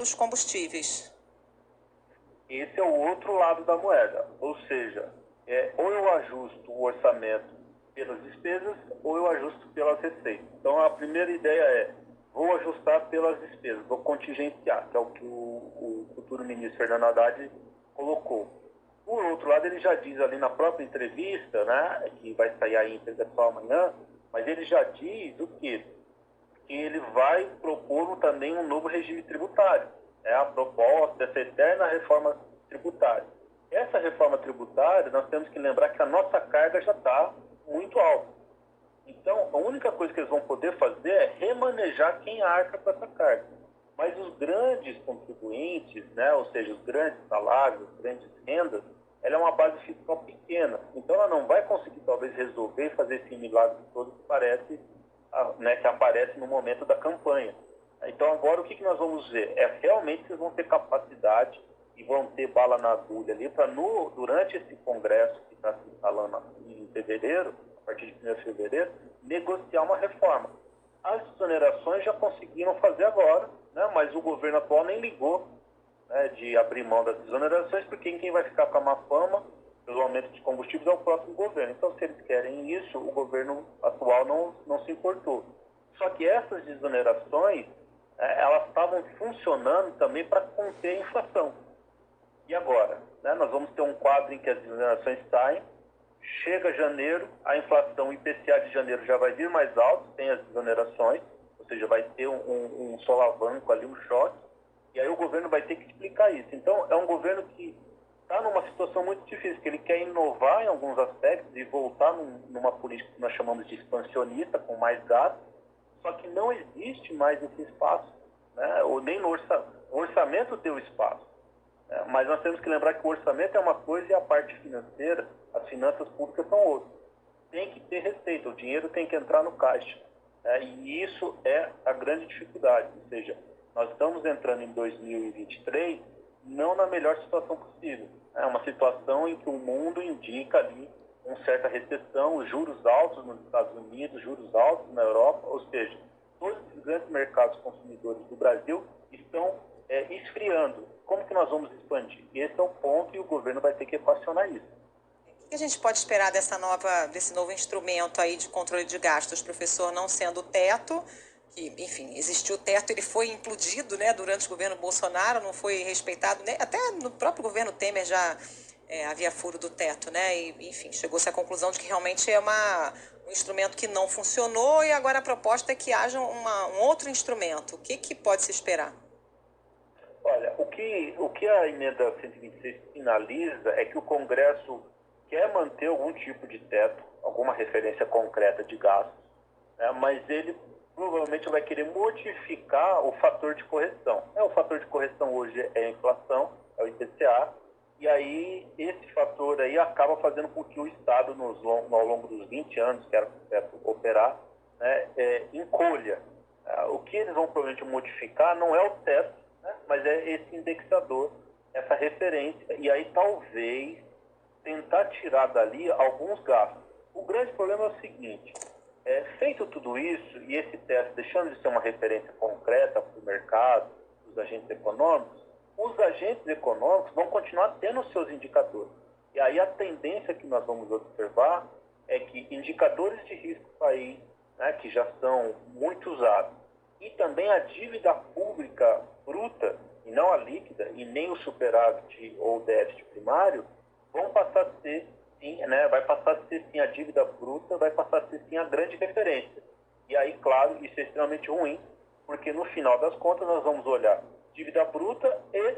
dos combustíveis. Esse é o outro lado da moeda, ou seja, ou eu ajusto o orçamento pelas despesas ou eu ajusto pelas receitas. Então a primeira ideia é, vou ajustar pelas despesas, vou contingenciar, que é o que o futuro ministro Fernando Haddad colocou. Por outro lado, ele já diz ali na própria entrevista, né, que vai sair a íntegra só amanhã, mas ele já diz o quê? Que ele vai propor também um novo regime tributário. É a proposta, essa eterna reforma tributária. Essa reforma tributária, nós temos que lembrar que a nossa carga já está muito alta. Então, a única coisa que eles vão poder fazer é remanejar quem arca com essa carga. Mas os grandes contribuintes, né, ou seja, os grandes salários, as grandes rendas, ela é uma base fiscal pequena. Então, ela não vai conseguir, talvez, resolver e fazer esse milagre todo que parece, né, que aparece no momento da campanha. Então, agora, o que nós vamos ver? Realmente vocês vão ter capacidade e vão ter bala na agulha ali para, durante esse congresso que está se instalando em fevereiro, a partir de 1º de fevereiro, negociar uma reforma. As exonerações já conseguiram fazer agora, né, mas o governo atual nem ligou, né, de abrir mão das exonerações, porque quem vai ficar com a má fama pelo aumento de combustíveis é o próximo governo. Então, se eles querem isso, o governo atual não se importou. Só que essas exonerações, elas estavam funcionando também para conter a inflação. E agora? Né, nós vamos ter um quadro em que as exonerações saem, chega janeiro, a inflação, o IPCA de janeiro já vai vir mais alto, tem as exonerações, ou seja, vai ter um solavanco ali, um choque, e aí o governo vai ter que explicar isso. Então, é um governo que está numa situação muito difícil, que ele quer inovar em alguns aspectos e voltar numa política que nós chamamos de expansionista, com mais gastos, só que não existe mais esse espaço, né? Ou nem no orçamento deu espaço. Mas nós temos que lembrar que o orçamento é uma coisa e a parte financeira, as finanças públicas são outra. Tem que ter receita, o dinheiro tem que entrar no caixa. E isso é a grande dificuldade. Ou seja, nós estamos entrando em 2023 não na melhor situação possível. É uma situação em que o mundo indica ali uma certa recessão, juros altos nos Estados Unidos, juros altos na Europa, ou seja, todos os grandes mercados consumidores do Brasil estão esfriando. Como que nós vamos expandir? Esse é o ponto e o governo vai ter que equacionar isso. O que a gente pode esperar desse novo instrumento aí de controle de gastos, professor, não sendo o teto, que, enfim, existiu o teto, ele foi implodido, né, durante o governo Bolsonaro, não foi respeitado, né, até no próprio governo Temer já havia furo do teto, né, e, enfim, chegou-se à conclusão de que realmente é um instrumento que não funcionou e agora a proposta é que haja um outro instrumento. O que pode se esperar? Olha, o que a emenda 126 sinaliza é que o Congresso quer manter algum tipo de teto, alguma referência concreta de gastos, né, mas ele provavelmente vai querer modificar o fator de correção. O fator de correção hoje é a inflação, é o IPCA, e aí esse fator aí acaba fazendo com que o Estado, ao longo dos 20 anos que era o teto operar, né, encolha. O que eles vão provavelmente modificar não é o teto, né, mas é esse indexador, essa referência, e aí talvez tentar tirar dali alguns gastos. O grande problema é o seguinte, feito tudo isso, e esse teto deixando de ser uma referência concreta para o mercado, para os agentes econômicos, os agentes econômicos vão continuar tendo os seus indicadores. E aí a tendência que nós vamos observar é que indicadores de risco do país, né, que já são muito usados, e também a dívida pública bruta, e não a líquida, e nem o superávit ou o déficit primário, vão passar a ser, sim, né, vai passar a ser sim a dívida bruta, vai passar a ser sim a grande referência. E aí, claro, isso é extremamente ruim, porque no final das contas nós vamos olhar dívida bruta e,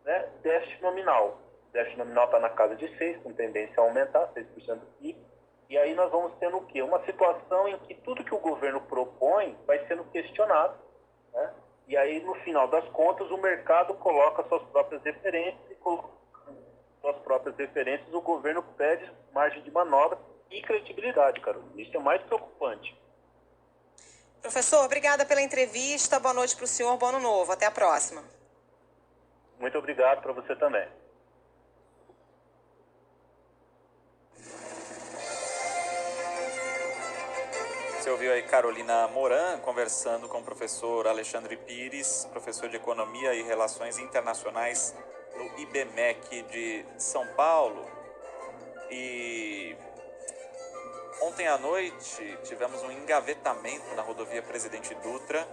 né, déficit nominal. O déficit nominal está na casa de 6, com tendência a aumentar, 6% do PIB. E aí nós vamos tendo o quê? Uma situação em que tudo que o governo propõe vai sendo questionado, né? E aí, no final das contas, o mercado coloca suas próprias referências e colocando suas próprias referências, o governo perde margem de manobra e credibilidade, Carol. Isso é mais preocupante. Professor, obrigada pela entrevista. Boa noite para o senhor. Bom ano novo. Até a próxima. Muito obrigado para você também. Você ouviu aí Carolina Moran conversando com o professor Alexandre Pires, professor de Economia e Relações Internacionais no IBMEC de São Paulo. E ontem à noite tivemos um engavetamento na rodovia Presidente Dutra,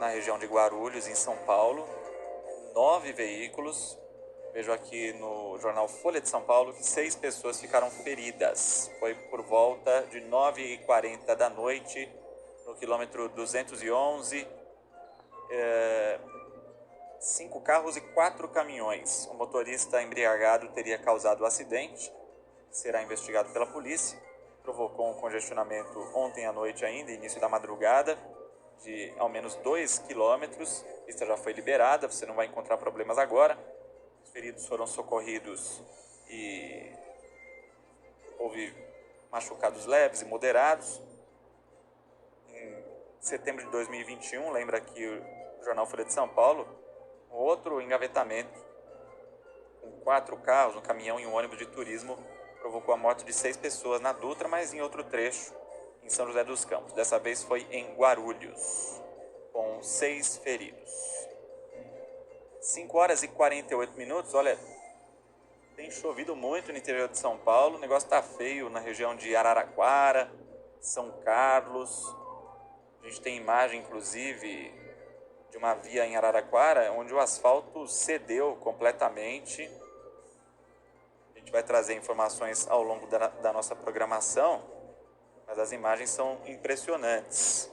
na região de Guarulhos, em São Paulo. 9 veículos. Vejo aqui no jornal Folha de São Paulo que 6 pessoas ficaram feridas. Foi por volta de 9h40 da noite, no quilômetro 211. 5 carros e 4 caminhões. O motorista embriagado teria causado o acidente, será investigado pela polícia. Provocou um congestionamento ontem à noite ainda, início da madrugada, de ao menos 2 quilômetros. A pista já foi liberada, você não vai encontrar problemas agora. Os feridos foram socorridos e houve machucados leves e moderados. Em setembro de 2021, lembra aqui o jornal Folha de São Paulo, um outro engavetamento com 4 carros, um caminhão e um ônibus de turismo provocou a morte de 6 pessoas na Dutra, mas em outro trecho, em São José dos Campos. Dessa vez foi em Guarulhos, com 6 feridos. 5h48, olha, tem chovido muito no interior de São Paulo, o negócio tá feio na região de Araraquara, São Carlos. A gente tem imagem, inclusive, de uma via em Araraquara, onde o asfalto cedeu completamente. A gente vai trazer informações ao longo da nossa programação, mas as imagens são impressionantes.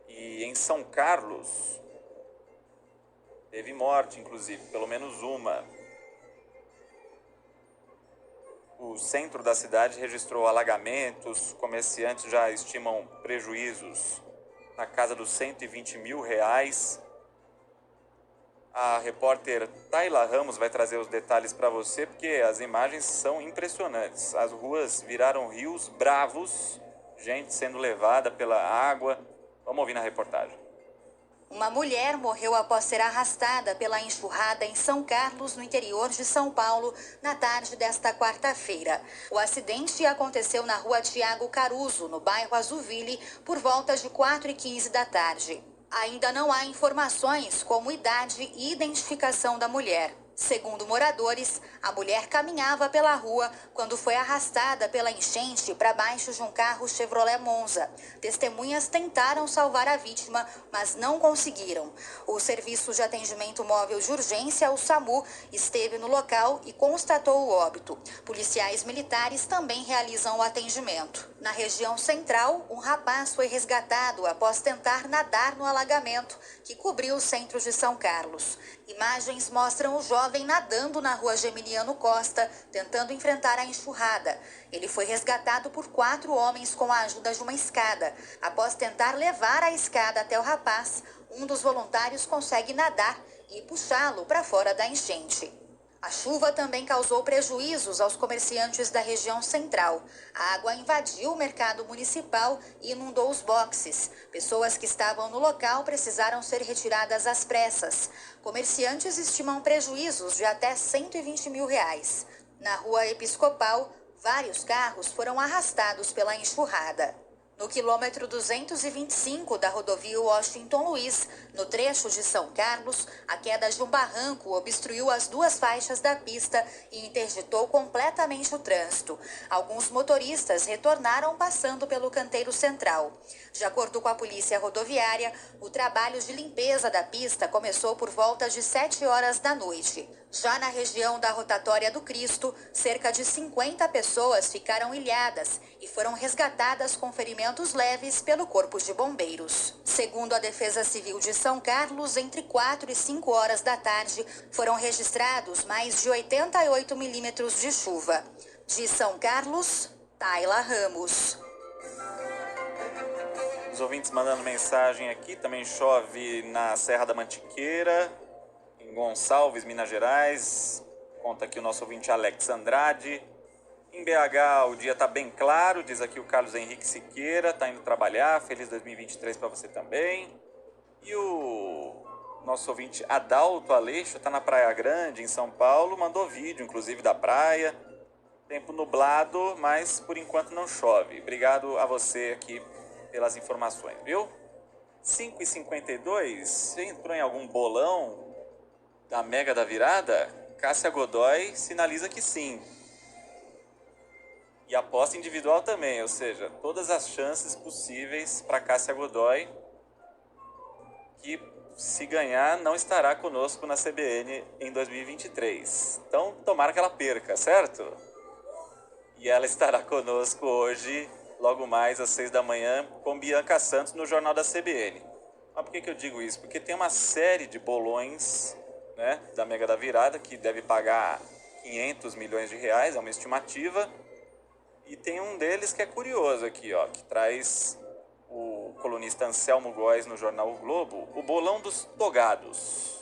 E em São Carlos teve morte, inclusive, pelo menos uma. O centro da cidade registrou alagamentos, comerciantes já estimam prejuízos na casa dos R$120 mil. A repórter Tayla Ramos vai trazer os detalhes para você, porque as imagens são impressionantes. As ruas viraram rios bravos, gente sendo levada pela água. Vamos ouvir na reportagem. Uma mulher morreu após ser arrastada pela enxurrada em São Carlos, no interior de São Paulo, na tarde desta quarta-feira. O acidente aconteceu na rua Tiago Caruso, no bairro Azuville, por volta de 4h15 da tarde. Ainda não há informações como idade e identificação da mulher. Segundo moradores, a mulher caminhava pela rua quando foi arrastada pela enchente para baixo de um carro Chevrolet Monza. Testemunhas tentaram salvar a vítima, mas não conseguiram. O Serviço de Atendimento Móvel de Urgência, o SAMU, esteve no local e constatou o óbito. Policiais militares também realizam o atendimento. Na região central, um rapaz foi resgatado após tentar nadar no alagamento que cobriu o centro de São Carlos. Imagens mostram o jovem nadando na rua Geminiano Costa, tentando enfrentar a enxurrada. Ele foi resgatado por 4 homens com a ajuda de uma escada. Após tentar levar a escada até o rapaz, um dos voluntários consegue nadar e puxá-lo para fora da enchente. A chuva também causou prejuízos aos comerciantes da região central. A água invadiu o mercado municipal e inundou os boxes. Pessoas que estavam no local precisaram ser retiradas às pressas. Comerciantes estimam prejuízos de até R$120 mil. Na rua Episcopal, vários carros foram arrastados pela enxurrada. No quilômetro 225 da rodovia Washington Luiz, no trecho de São Carlos, a queda de um barranco obstruiu as 2 faixas da pista e interditou completamente o trânsito. Alguns motoristas retornaram passando pelo canteiro central. De acordo com a polícia rodoviária, o trabalho de limpeza da pista começou por volta de 7 horas da noite. Já na região da Rotatória do Cristo, cerca de 50 pessoas ficaram ilhadas e foram resgatadas com ferimentos leves pelo Corpo de Bombeiros. Segundo a Defesa Civil de São Carlos, entre 4 e 5 horas da tarde, foram registrados mais de 88 milímetros de chuva. De São Carlos, Tayla Ramos. Os ouvintes mandando mensagem aqui, também chove na Serra da Mantiqueira, em Gonçalves, Minas Gerais. Conta aqui o nosso ouvinte Alex Andrade. Em BH o dia está bem claro, diz aqui o Carlos Henrique Siqueira, está indo trabalhar, feliz 2023 para você também. E o nosso ouvinte Adalto Aleixo está na Praia Grande, em São Paulo, mandou vídeo inclusive da praia. Tempo nublado, mas por enquanto não chove. Obrigado a você aqui pelas informações, viu? 5h52, você entrou em algum bolão da Mega da Virada? Cássia Godoy sinaliza que sim. E aposta individual também, ou seja, todas as chances possíveis para Cássia Godoy, que se ganhar não estará conosco na CBN em 2023. Então tomara que ela perca, certo? E ela estará conosco hoje, logo mais às 6 da manhã, com Bianca Santos no Jornal da CBN. Mas por que eu digo isso? Porque tem uma série de bolões, né, da Mega da Virada, que deve pagar 500 milhões de reais, é uma estimativa. E tem um deles que é curioso aqui, ó, que traz o colunista Anselmo Góes no jornal O Globo, o bolão dos togados.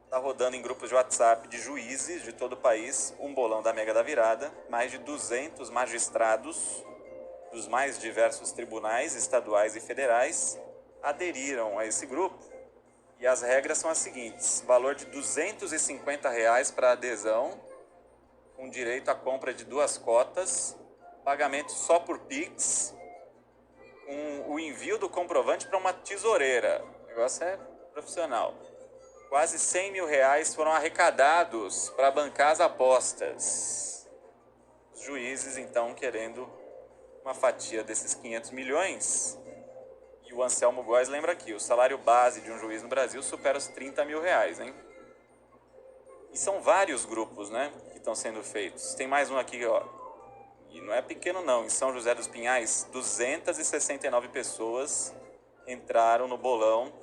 Está rodando em grupos de WhatsApp de juízes de todo o país um bolão da Mega da Virada. Mais de 200 magistrados dos mais diversos tribunais estaduais e federais aderiram a esse grupo. E as regras são as seguintes: valor de R$ 250 para adesão, com direito à compra de 2 cotas, pagamento só por Pix, o envio do comprovante para uma tesoureira. O negócio é profissional. Quase 100 mil reais foram arrecadados para bancar as apostas. Os juízes, então, querendo uma fatia desses 500 milhões. E o Anselmo Góes lembra aqui, o salário base de um juiz no Brasil supera os 30 mil reais, hein? E são vários grupos, né, que estão sendo feitos. Tem mais um aqui, ó. E não é pequeno não, em São José dos Pinhais, 269 pessoas entraram no bolão.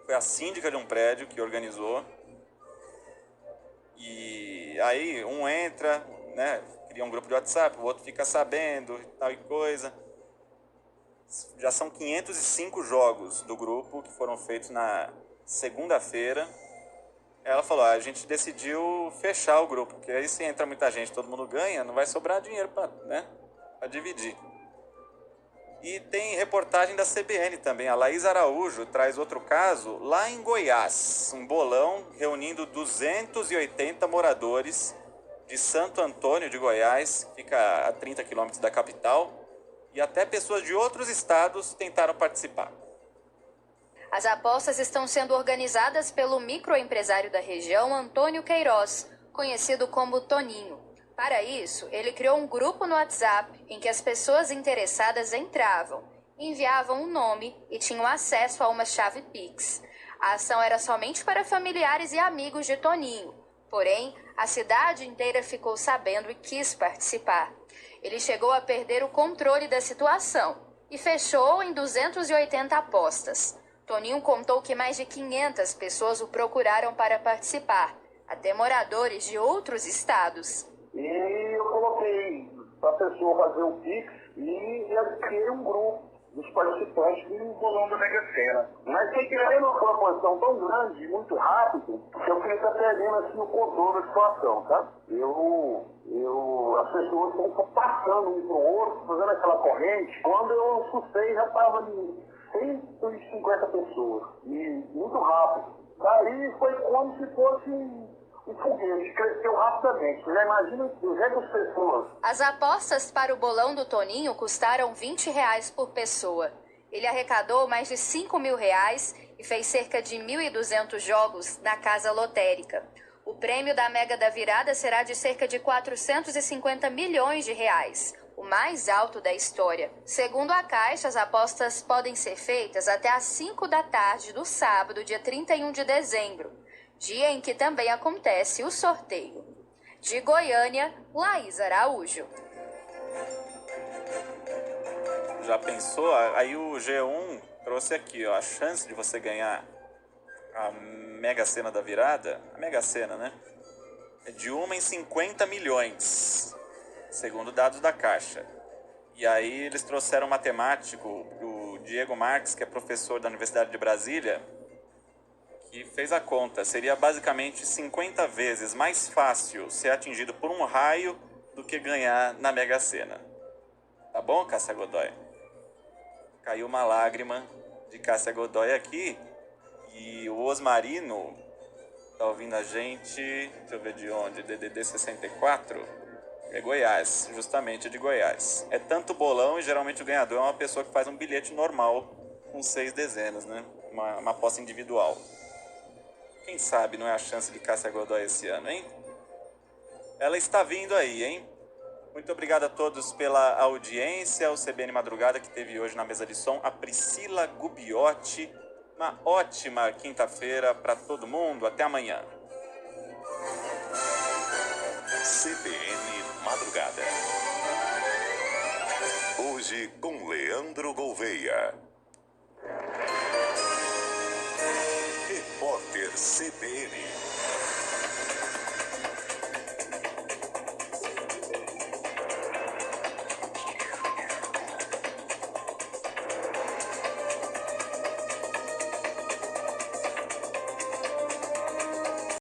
Foi a síndica de um prédio que organizou. E aí um entra, né, cria um grupo de WhatsApp, o outro fica sabendo e tal e coisa. Já são 505 jogos do grupo que foram feitos na segunda-feira. Ela falou, a gente decidiu fechar o grupo, porque aí se entra muita gente, todo mundo ganha, não vai sobrar dinheiro para, né, dividir. E tem reportagem da CBN também, a Laís Araújo traz outro caso lá em Goiás, um bolão reunindo 280 moradores de Santo Antônio de Goiás, que fica a 30 quilômetros da capital, e até pessoas de outros estados tentaram participar. As apostas estão sendo organizadas pelo microempresário da região, Antônio Queiroz, conhecido como Toninho. Para isso, ele criou um grupo no WhatsApp em que as pessoas interessadas entravam, enviavam um nome e tinham acesso a uma chave Pix. A ação era somente para familiares e amigos de Toninho, porém, a cidade inteira ficou sabendo e quis participar. Ele chegou a perder o controle da situação e fechou em 280 apostas. Toninho contou que mais de 500 pessoas o procuraram para participar, até moradores de outros estados. E eu coloquei para a pessoa fazer o Pix e adquirir um grupo dos participantes do bolão da Mega Sena. Mas sem querer uma proporção tão grande, muito rápido, que eu fiquei perdendo assim, o controle da situação, tá? As pessoas estão passando um para o outro, fazendo aquela corrente. Quando eu assustei, já estava ali 150 pessoas, e muito rápido. Daí foi como se fosse um foguete, cresceu rapidamente. Você já imagina 200 pessoas. As apostas para o bolão do Toninho custaram R$ 20 por pessoa. Ele arrecadou mais de 5 mil reais e fez cerca de 1.200 jogos na casa lotérica. O prêmio da Mega da Virada será de cerca de 450 milhões de reais. O mais alto da história. Segundo a Caixa, as apostas podem ser feitas até às 5 da tarde do sábado, dia 31 de dezembro, dia em que também acontece o sorteio. De Goiânia, Laís Araújo. Já pensou? Aí o G1 trouxe aqui, ó, a chance de você ganhar a Mega Sena da Virada, a Mega Sena, né? É de 1 em 50 milhões. Segundo dados da Caixa. E aí eles trouxeram um matemático, o Diego Marques, que é professor da Universidade de Brasília, que fez a conta. Seria basicamente 50 vezes mais fácil ser atingido por um raio do que ganhar na Mega Sena. Tá bom, Cássia Godoy? Caiu uma lágrima de Cássia Godoy aqui. E o Osmarino tá ouvindo a gente, deixa eu ver de onde, DDD 64... É Goiás, justamente de Goiás. É tanto bolão e geralmente o ganhador é uma pessoa que faz um bilhete normal com 6 dezenas, né? Uma aposta individual. Quem sabe não é a chance de Cássia Godoy esse ano, hein? Ela está vindo aí, hein? Muito obrigado a todos pela audiência. O CBN Madrugada que teve hoje na mesa de som a Priscila Gubiotti. Uma ótima quinta-feira para todo mundo. Até amanhã. CBN Madrugada. Hoje com Leandro Gouveia. Repórter CBN.